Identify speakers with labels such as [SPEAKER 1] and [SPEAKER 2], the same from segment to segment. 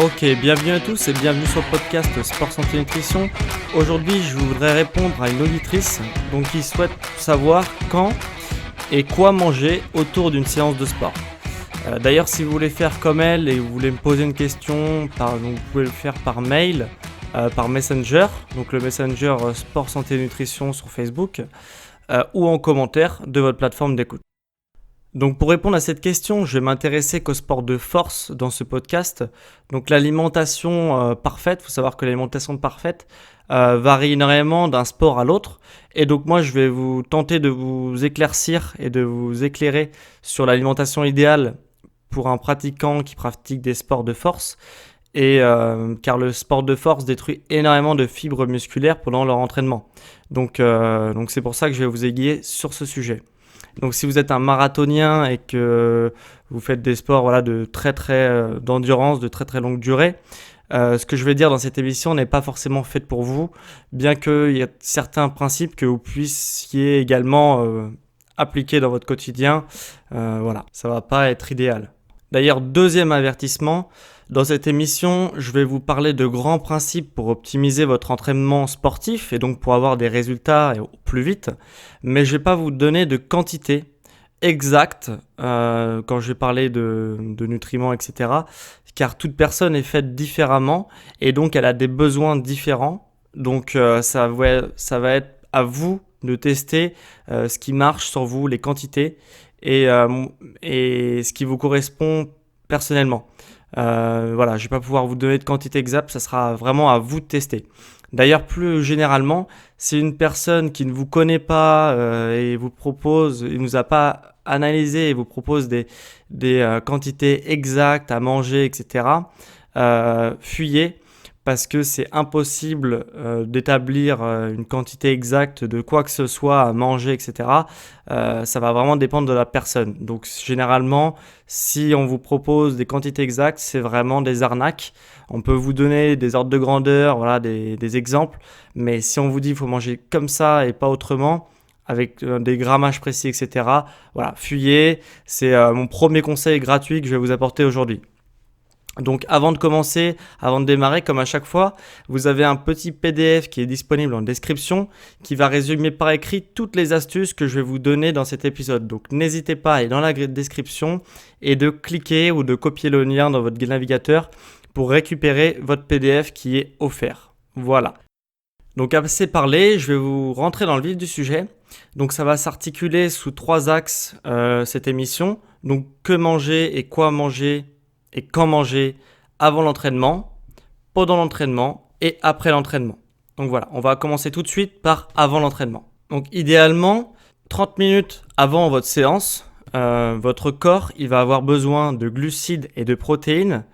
[SPEAKER 1] Ok, bienvenue à tous et bienvenue sur le podcast Sport Santé Nutrition. Aujourd'hui, je voudrais répondre à une auditrice qui souhaite savoir quand et quoi manger autour d'une séance de sport. D'ailleurs, si vous voulez faire comme elle et vous voulez me poser une question, vous pouvez le faire par mail, par Messenger, donc le Messenger Sport Santé Nutrition sur Facebook, ou en commentaire de votre plateforme d'écoute. Donc pour répondre à cette question, je vais m'intéresser qu'au sport de force dans ce podcast. Donc l'alimentation parfaite, il faut savoir que l'alimentation parfaite varie énormément d'un sport à l'autre. Et donc moi je vais vous tenter de vous éclaircir et de vous éclairer sur l'alimentation idéale pour un pratiquant qui pratique des sports de force. Et car le sport de force détruit énormément de fibres musculaires pendant leur entraînement. Donc c'est pour ça que je vais vous aiguiller sur ce sujet. Donc si vous êtes un marathonien et que vous faites des sports d'endurance, de très très longue durée, ce que je vais dire dans cette émission n'est pas forcément fait pour vous, bien qu'il y a certains principes que vous puissiez également appliquer dans votre quotidien. Ça va pas être idéal. D'ailleurs, deuxième avertissement, dans cette émission, je vais vous parler de grands principes pour optimiser votre entraînement sportif et donc pour avoir des résultats plus vite, mais je ne vais pas vous donner de quantité exacte quand je vais parler de nutriments, etc. Car toute personne est faite différemment et donc elle a des besoins différents. Donc ça va être à vous de tester ce qui marche sur vous, les quantités et ce qui vous correspond personnellement. Je ne vais pas pouvoir vous donner de quantité exacte, ça sera vraiment à vous de tester. D'ailleurs, plus généralement, si une personne qui ne vous connaît pas et vous propose, il ne nous a pas analysé et vous propose des quantités exactes à manger, etc., fuyez parce que c'est impossible d'établir une quantité exacte de quoi que ce soit à manger, etc. Ça va vraiment dépendre de la personne. Donc généralement, si on vous propose des quantités exactes, c'est vraiment des arnaques. On peut vous donner des ordres de grandeur, des exemples, mais si on vous dit qu'il faut manger comme ça et pas autrement, avec des grammages précis, etc., fuyez. C'est mon premier conseil gratuit que je vais vous apporter aujourd'hui. Donc avant de démarrer, comme à chaque fois, vous avez un petit PDF qui est disponible en description qui va résumer par écrit toutes les astuces que je vais vous donner dans cet épisode. Donc n'hésitez pas à aller dans la description et de cliquer ou de copier le lien dans votre navigateur pour récupérer votre PDF qui est offert. Voilà. Donc assez parlé, je vais vous rentrer dans le vif du sujet. Donc ça va s'articuler sous 3 axes cette émission. Donc que manger et quoi manger et quand manger avant l'entraînement, pendant l'entraînement et après l'entraînement. Donc voilà, on va commencer tout de suite par avant l'entraînement. Donc idéalement, 30 minutes avant votre séance, votre corps il va avoir besoin de glucides et de protéines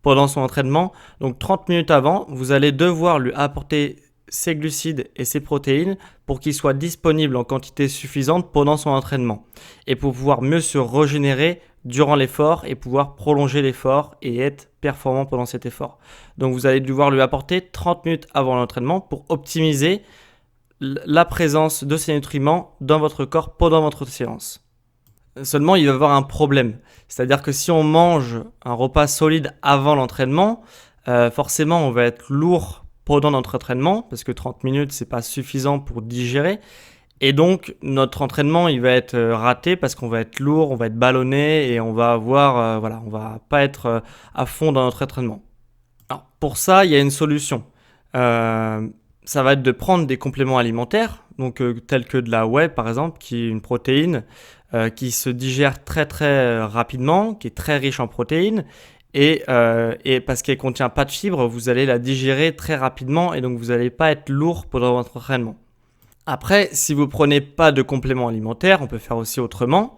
[SPEAKER 1] pendant son entraînement. Donc 30 minutes avant, vous allez devoir lui apporter ces glucides et ces protéines pour qu'ils soient disponibles en quantité suffisante pendant son entraînement et pour pouvoir mieux se régénérer durant l'effort et pouvoir prolonger l'effort et être performant pendant cet effort. Donc vous allez devoir lui apporter 30 minutes avant l'entraînement pour optimiser la présence de ces nutriments dans votre corps pendant votre séance. Seulement, il va y avoir un problème. C'est-à-dire que si on mange un repas solide avant l'entraînement, forcément on va être lourd pendant notre entraînement parce que 30 minutes c'est pas suffisant pour digérer. Et donc, notre entraînement, il va être raté parce qu'on va être lourd, on va être ballonné et on va avoir, on va pas être à fond dans notre entraînement. Alors, pour ça, il y a une solution. Ça va être de prendre des compléments alimentaires, donc tels que de la whey, par exemple, qui est une protéine qui se digère très très rapidement, qui est très riche en protéines. Et parce qu'elle ne contient pas de fibres, vous allez la digérer très rapidement et donc vous n'allez pas être lourd pendant votre entraînement. Après, si vous ne prenez pas de compléments alimentaires, on peut faire aussi autrement.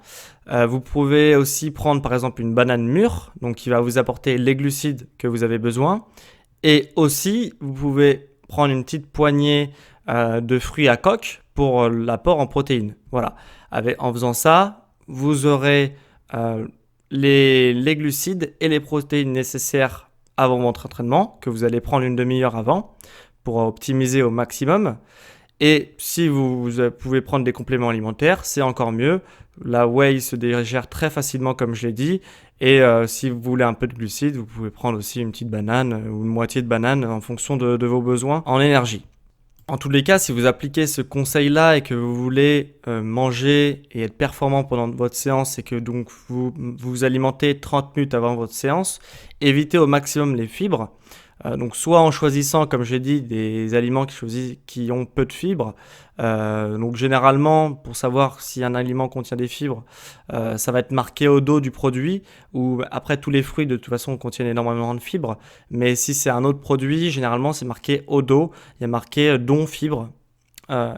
[SPEAKER 1] Vous pouvez aussi prendre par exemple une banane mûre, donc qui va vous apporter les glucides que vous avez besoin. Et aussi, vous pouvez prendre une petite poignée de fruits à coque pour l'apport en protéines. Voilà. En faisant ça, vous aurez les glucides et les protéines nécessaires avant votre entraînement, que vous allez prendre une demi-heure avant pour optimiser au maximum. Et si vous pouvez prendre des compléments alimentaires, c'est encore mieux. La whey se digère très facilement, comme je l'ai dit. Et si vous voulez un peu de glucides, vous pouvez prendre aussi une petite banane ou une moitié de banane en fonction de vos besoins en énergie. En tous les cas, si vous appliquez ce conseil-là et que vous voulez manger et être performant pendant votre séance et que donc vous vous alimentez 30 minutes avant votre séance, évitez au maximum les fibres. Donc soit en choisissant, comme j'ai dit, des aliments qui ont peu de fibres. Donc généralement, pour savoir si un aliment contient des fibres, ça va être marqué au dos du produit, ou après tous les fruits de toute façon contiennent énormément de fibres. Mais si c'est un autre produit, généralement c'est marqué au dos, il y a marqué don fibres.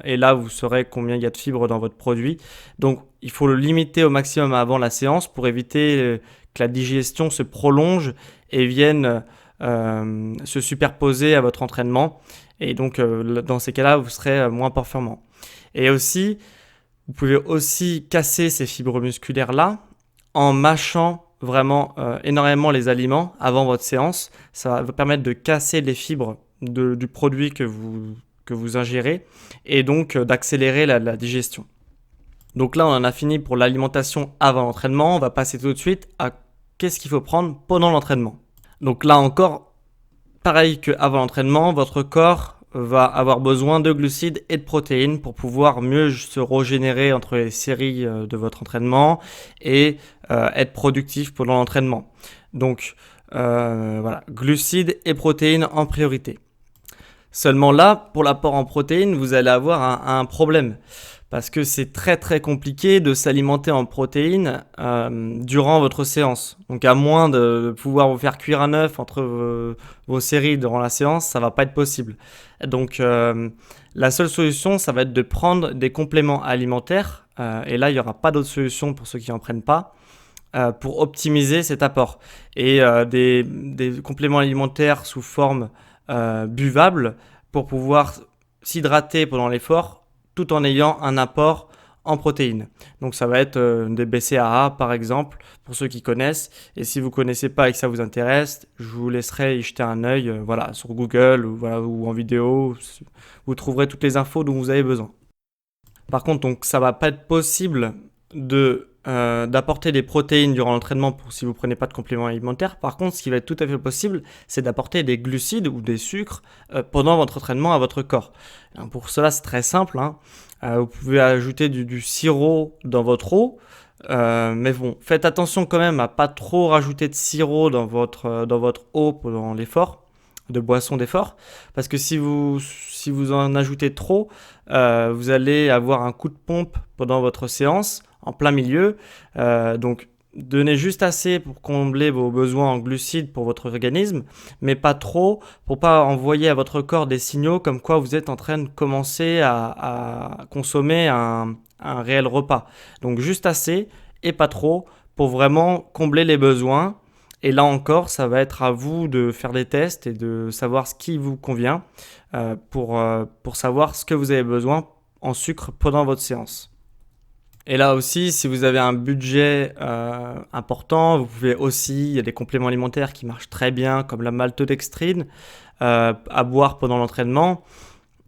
[SPEAKER 1] Et là, vous saurez combien il y a de fibres dans votre produit. Donc il faut le limiter au maximum avant la séance pour éviter que la digestion se prolonge et vienne se superposer à votre entraînement. Et donc, dans ces cas-là, vous serez moins performant. Et aussi, vous pouvez aussi casser ces fibres musculaires-là en mâchant vraiment énormément les aliments avant votre séance. Ça va vous permettre de casser les fibres du produit que vous ingérez et donc d'accélérer la digestion. Donc là, on en a fini pour l'alimentation avant l'entraînement. On va passer tout de suite à qu'est-ce qu'il faut prendre pendant l'entraînement. Donc là encore, pareil qu'avant l'entraînement, votre corps va avoir besoin de glucides et de protéines pour pouvoir mieux se régénérer entre les séries de votre entraînement et être productif pendant l'entraînement. Donc voilà, glucides et protéines en priorité. Seulement là, pour l'apport en protéines, vous allez avoir un problème. Parce que c'est très très compliqué de s'alimenter en protéines durant votre séance. Donc à moins de pouvoir vous faire cuire un œuf entre vos séries durant la séance, ça va pas être possible. Donc la seule solution, ça va être de prendre des compléments alimentaires. Et là, il n'y aura pas d'autre solution pour ceux qui n'en prennent pas. Pour optimiser cet apport. Et des compléments alimentaires sous forme buvable pour pouvoir s'hydrater pendant l'effort tout en ayant un apport en protéines. Donc ça va être des BCAA par exemple, pour ceux qui connaissent. Et si vous ne connaissez pas et que ça vous intéresse, je vous laisserai y jeter un œil voilà, sur Google ou en vidéo. Vous trouverez toutes les infos dont vous avez besoin. Par contre, donc, ça ne va pas être possible d'apporter des protéines durant l'entraînement si vous ne prenez pas de compléments alimentaires. Par contre, ce qui va être tout à fait possible, c'est d'apporter des glucides ou des sucres pendant votre entraînement à votre corps. Alors pour cela, c'est très simple. Vous pouvez ajouter du sirop dans votre eau. Mais bon, faites attention quand même à pas trop rajouter de sirop dans votre eau pendant l'effort, de boisson d'effort, parce que si vous en ajoutez trop, vous allez avoir un coup de pompe pendant votre séance en plein milieu. Donc donnez juste assez pour combler vos besoins en glucides pour votre organisme, mais pas trop pour pas envoyer à votre corps des signaux comme quoi vous êtes en train de commencer à consommer un réel repas. Donc juste assez et pas trop pour vraiment combler les besoins. Et là encore, ça va être à vous de faire des tests et de savoir ce qui vous convient pour savoir ce que vous avez besoin en sucre pendant votre séance. Et là aussi, si vous avez un budget important, vous pouvez aussi, il y a des compléments alimentaires qui marchent très bien, comme la maltodextrine, à boire pendant l'entraînement.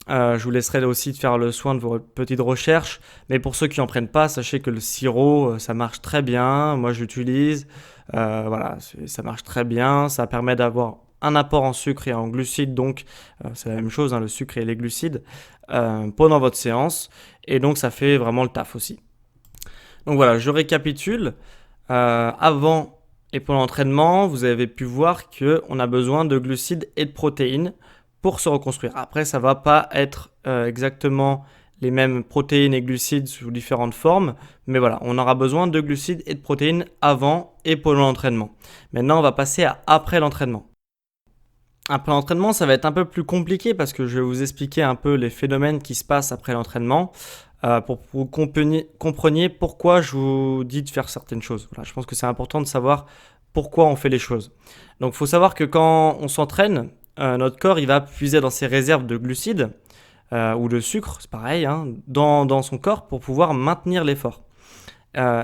[SPEAKER 1] Je vous laisserai aussi de faire le soin de vos petites recherches. Mais pour ceux qui n'en prennent pas, sachez que le sirop, ça marche très bien. Moi, je l'utilise. Voilà, ça marche très bien. Ça permet d'avoir un apport en sucre et en glucides. Donc, c'est la même chose, le sucre et les glucides, pendant votre séance. Et donc, ça fait vraiment le taf aussi. Donc voilà, je récapitule. Avant et pendant l'entraînement, vous avez pu voir qu'on a besoin de glucides et de protéines pour se reconstruire. Après, ça ne va pas être exactement les mêmes protéines et glucides sous différentes formes, mais voilà, on aura besoin de glucides et de protéines avant et pendant l'entraînement. Maintenant, on va passer à après l'entraînement. Après l'entraînement, ça va être un peu plus compliqué parce que je vais vous expliquer un peu les phénomènes qui se passent après l'entraînement. Pour que vous compreniez pourquoi je vous dis de faire certaines choses. Voilà, je pense que c'est important de savoir pourquoi on fait les choses. Donc il faut savoir que quand on s'entraîne, notre corps il va puiser dans ses réserves de glucides ou de sucre, c'est pareil, dans son corps pour pouvoir maintenir l'effort.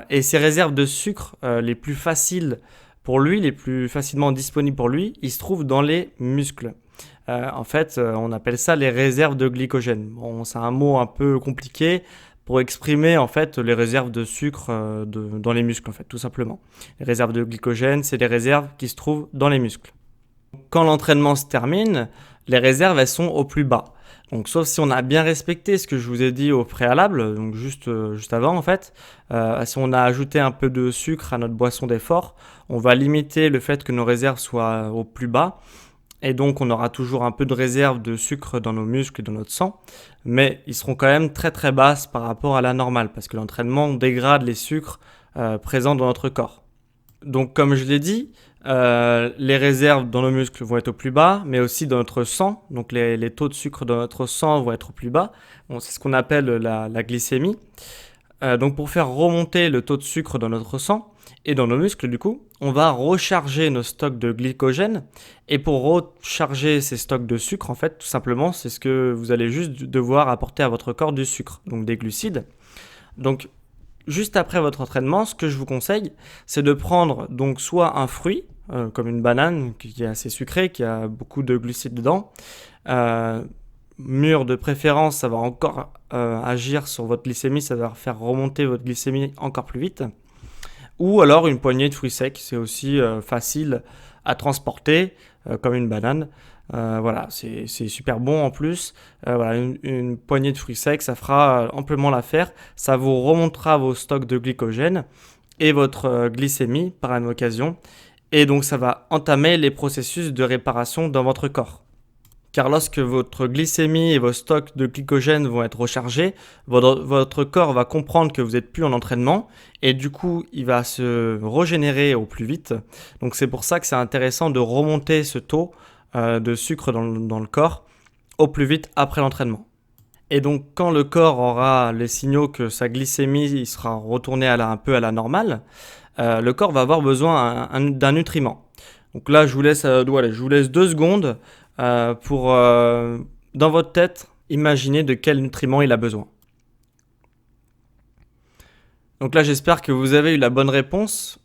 [SPEAKER 1] Et ces réserves de sucre les plus faciles pour lui, les plus facilement disponibles pour lui, ils se trouvent dans les muscles. En fait, on appelle ça les réserves de glycogène. Bon, c'est un mot un peu compliqué pour exprimer en fait les réserves de sucre dans les muscles en fait, tout simplement. Les réserves de glycogène, c'est les réserves qui se trouvent dans les muscles. Quand l'entraînement se termine, les réserves elles sont au plus bas. Donc sauf si on a bien respecté ce que je vous ai dit au préalable, donc juste avant en fait, si on a ajouté un peu de sucre à notre boisson d'effort, on va limiter le fait que nos réserves soient au plus bas. Et donc, on aura toujours un peu de réserve de sucre dans nos muscles et dans notre sang, mais ils seront quand même très très basses par rapport à la normale, parce que l'entraînement dégrade les sucres présents dans notre corps. Donc, comme je l'ai dit, les réserves dans nos muscles vont être au plus bas, mais aussi dans notre sang. Donc, les taux de sucre dans notre sang vont être au plus bas. Bon, c'est ce qu'on appelle la glycémie. Donc, pour faire remonter le taux de sucre dans notre sang et dans nos muscles, du coup, on va recharger nos stocks de glycogène. Et pour recharger ces stocks de sucre, en fait, tout simplement, c'est ce que vous allez juste devoir apporter à votre corps du sucre, donc des glucides. Donc, juste après votre entraînement, ce que je vous conseille, c'est de prendre donc soit un fruit, comme une banane qui est assez sucrée, qui a beaucoup de glucides dedans. Mûr de préférence, ça va encore agir sur votre glycémie, ça va faire remonter votre glycémie encore plus vite. Ou alors une poignée de fruits secs, c'est aussi facile à transporter comme une banane. Voilà, c'est super bon en plus. Voilà, une poignée de fruits secs, ça fera amplement l'affaire. Ça vous remontera vos stocks de glycogène et votre glycémie par la même occasion. Et donc ça va entamer les processus de réparation dans votre corps. Car lorsque votre glycémie et vos stocks de glycogène vont être rechargés, votre corps va comprendre que vous n'êtes plus en entraînement et du coup, il va se régénérer au plus vite. Donc c'est pour ça que c'est intéressant de remonter ce taux de sucre dans le corps au plus vite après l'entraînement. Et donc quand le corps aura les signaux que sa glycémie sera retournée un peu à la normale, le corps va avoir besoin d'un nutriment. Donc là, je vous laisse 2 secondes pour, dans votre tête, imaginer de quel nutriment il a besoin. Donc là, j'espère que vous avez eu la bonne réponse.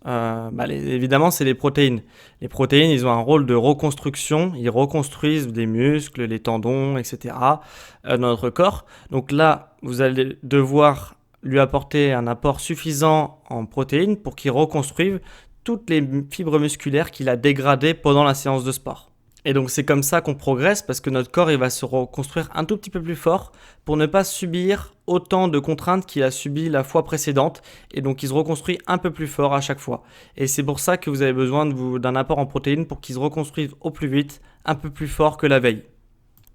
[SPEAKER 1] Évidemment, c'est les protéines. Les protéines, ils ont un rôle de reconstruction. Ils reconstruisent les muscles, les tendons, etc. Dans notre corps. Donc là, vous allez devoir lui apporter un apport suffisant en protéines pour qu'il reconstruise toutes les fibres musculaires qu'il a dégradées pendant la séance de sport. Et donc c'est comme ça qu'on progresse parce que notre corps il va se reconstruire un tout petit peu plus fort pour ne pas subir autant de contraintes qu'il a subies la fois précédente et donc il se reconstruit un peu plus fort à chaque fois. Et c'est pour ça que vous avez besoin d'un apport en protéines pour qu'il se reconstruise au plus vite, un peu plus fort que la veille.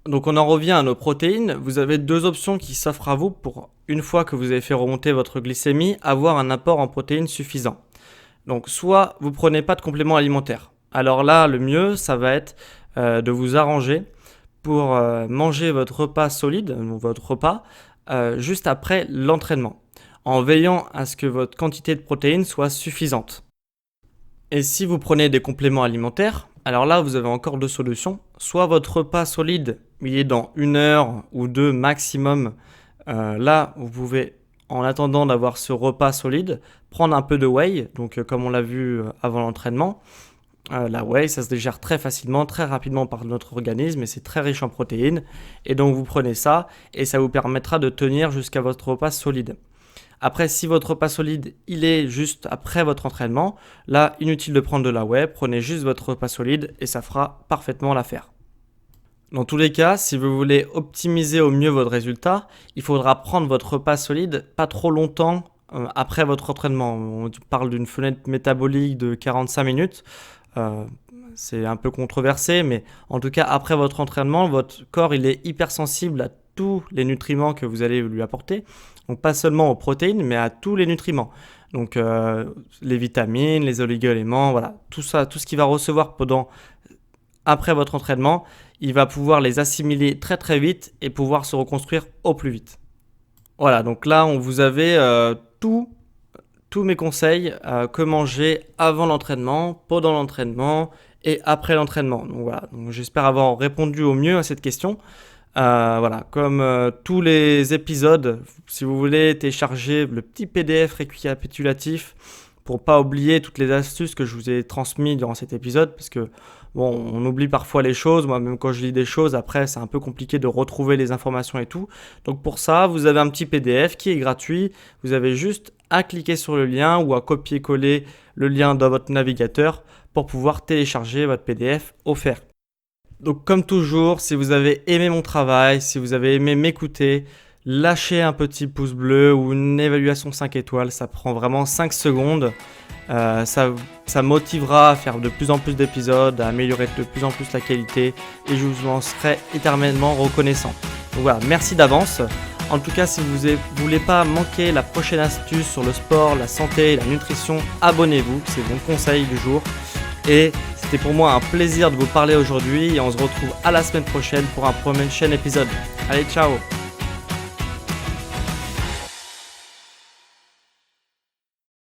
[SPEAKER 1] Donc on en revient à nos protéines, vous avez 2 options qui s'offrent à vous pour, une fois que vous avez fait remonter votre glycémie, avoir un apport en protéines suffisant. Donc soit vous prenez pas de complément alimentaire. Alors là, le mieux, ça va être de vous arranger pour manger votre repas solide, votre repas, juste après l'entraînement, en veillant à ce que votre quantité de protéines soit suffisante. Et si vous prenez des compléments alimentaires, alors là, vous avez encore 2 solutions. Soit votre repas solide, il est dans 1 heure ou 2 maximum. Là, vous pouvez, en attendant d'avoir ce repas solide, prendre un peu de whey, donc comme on l'a vu avant l'entraînement. La whey, ça se digère très facilement, très rapidement par notre organisme et c'est très riche en protéines. Et donc vous prenez ça et ça vous permettra de tenir jusqu'à votre repas solide. Après, si votre repas solide, il est juste après votre entraînement, là, inutile de prendre de la whey, prenez juste votre repas solide et ça fera parfaitement l'affaire. Dans tous les cas, si vous voulez optimiser au mieux votre résultat, il faudra prendre votre repas solide pas trop longtemps après votre entraînement. On parle d'une fenêtre métabolique de 45 minutes. C'est un peu controversé, mais en tout cas, après votre entraînement, votre corps il est hypersensible à tous les nutriments que vous allez lui apporter. Donc pas seulement aux protéines, mais à tous les nutriments. Donc les vitamines, les oligo-éléments, voilà, tout ça, tout ce qu'il va recevoir après votre entraînement, il va pouvoir les assimiler très très vite et pouvoir se reconstruire au plus vite. Voilà, donc là, vous avez tous mes conseils que manger avant l'entraînement, pendant l'entraînement et après l'entraînement. Donc voilà, donc, j'espère avoir répondu au mieux à cette question. Voilà, comme tous les épisodes, si vous voulez télécharger le petit PDF récapitulatif pour pas oublier toutes les astuces que je vous ai transmises durant cet épisode, parce que bon, on oublie parfois les choses. Moi, même quand je lis des choses, après, c'est un peu compliqué de retrouver les informations et tout. Donc pour ça, vous avez un petit PDF qui est gratuit. Vous avez juste à cliquer sur le lien ou à copier-coller le lien dans votre navigateur pour pouvoir télécharger votre PDF offert. Donc comme toujours, si vous avez aimé mon travail, si vous avez aimé m'écouter, lâchez un petit pouce bleu ou une évaluation 5 étoiles. Ça prend vraiment 5 secondes. Ça motivera à faire de plus en plus d'épisodes, à améliorer de plus en plus la qualité et je vous en serai éternellement reconnaissant. Donc voilà, merci d'avance. En tout cas, si vous ne voulez pas manquer la prochaine astuce sur le sport, la santé et la nutrition, abonnez-vous, c'est mon conseil du jour. Et c'était pour moi un plaisir de vous parler aujourd'hui et on se retrouve à la semaine prochaine pour un prochain épisode. Allez, ciao!